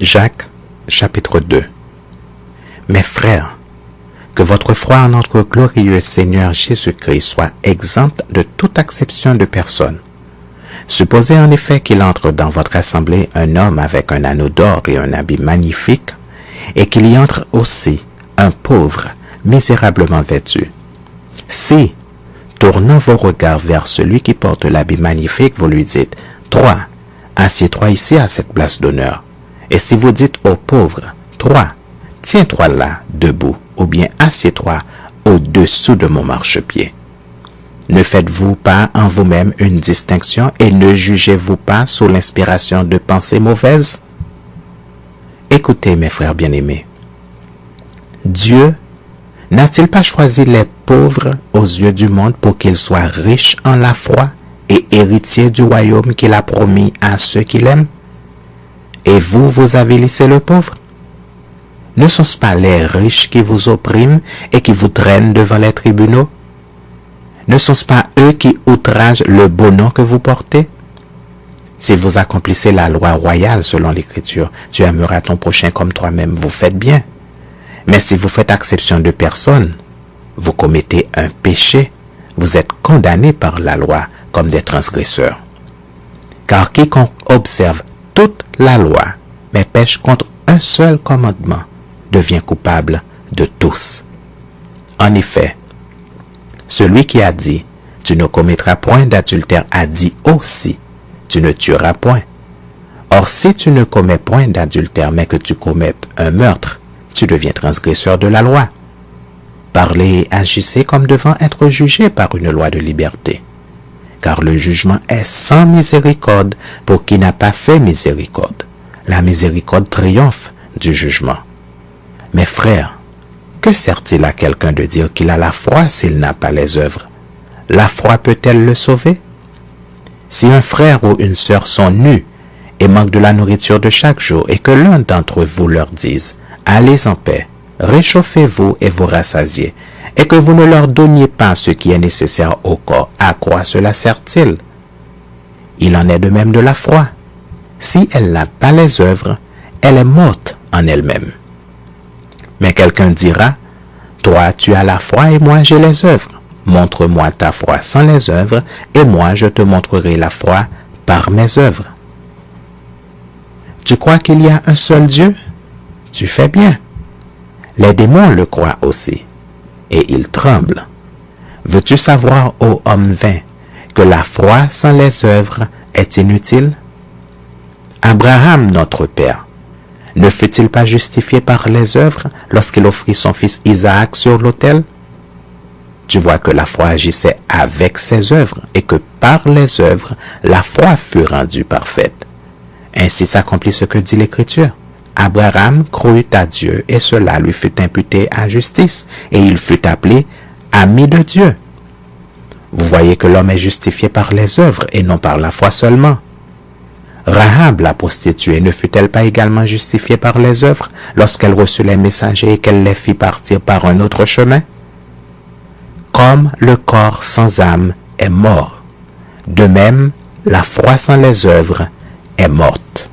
Jacques, chapitre 2. Mes frères, que votre foi en notre glorieux Seigneur Jésus-Christ soit exempte de toute acception de personne. Supposez en effet qu'il entre dans votre assemblée un homme avec un anneau d'or et un habit magnifique, et qu'il y entre aussi un pauvre, misérablement vêtu. Si, tournant vos regards vers celui qui porte l'habit magnifique, vous lui dites, « Toi, assieds-toi ici à cette place d'honneur. » Et si vous dites au pauvre, « Toi, tiens-toi là, debout, ou bien assieds-toi au-dessous de mon marchepied. » Ne faites-vous pas en vous-même une distinction et ne jugez-vous pas sous l'inspiration de pensées mauvaises? Écoutez, mes frères bien-aimés, Dieu n'a-t-il pas choisi les pauvres aux yeux du monde pour qu'ils soient riches en la foi et héritiers du royaume qu'il a promis à ceux qui l'aiment? Et vous, vous avez laissé le pauvre? Ne sont-ce pas les riches qui vous oppriment et qui vous traînent devant les tribunaux? Ne sont-ce pas eux qui outragent le beau nom que vous portez? Si vous accomplissez la loi royale selon l'Écriture, tu aimeras ton prochain comme toi-même, vous faites bien. Mais si vous faites exception de personne, vous commettez un péché, vous êtes condamnés par la loi comme des transgresseurs. Car quiconque observe toute la loi, mais pêche contre un seul commandement, devient coupable de tous. En effet, celui qui a dit « Tu ne commettras point d'adultère » a dit aussi « Tu ne tueras point ». Or, si tu ne commets point d'adultère, mais que tu commettes un meurtre, tu deviens transgresseur de la loi. Parlez et agissez comme devant être jugés par une loi de liberté. Car le jugement est sans miséricorde pour qui n'a pas fait miséricorde. La miséricorde triomphe du jugement. Mes frères, que sert-il à quelqu'un de dire qu'il a la foi s'il n'a pas les œuvres? La foi peut-elle le sauver? Si un frère ou une sœur sont nus et manquent de la nourriture de chaque jour et que l'un d'entre vous leur dise « Allez en paix, réchauffez-vous et vous rassasiez » et que vous ne leur donniez pas ce qui est nécessaire au corps, à quoi cela sert-il? Il en est de même de la foi. Si elle n'a pas les œuvres, elle est morte en elle-même. Mais quelqu'un dira, « Toi, tu as la foi et moi j'ai les œuvres. Montre-moi ta foi sans les œuvres, et moi je te montrerai la foi par mes œuvres. » Tu crois qu'il y a un seul Dieu? Tu fais bien. Les démons le croient aussi, et ils tremblent. Veux-tu savoir, ô homme vain, que la foi sans les œuvres est inutile? Abraham, notre père, ne fut-il pas justifié par les œuvres lorsqu'il offrit son fils Isaac sur l'autel? Tu vois que la foi agissait avec ses œuvres et que par les œuvres, la foi fut rendue parfaite. Ainsi s'accomplit ce que dit l'Écriture. Abraham crut à Dieu et cela lui fut imputé à justice et il fut appelé ami de Dieu. Vous voyez que l'homme est justifié par les œuvres et non par la foi seulement. Rahab, la prostituée, ne fut-elle pas également justifiée par les œuvres lorsqu'elle reçut les messagers et qu'elle les fit partir par un autre chemin? Comme le corps sans âme est mort, de même, la foi sans les œuvres est morte.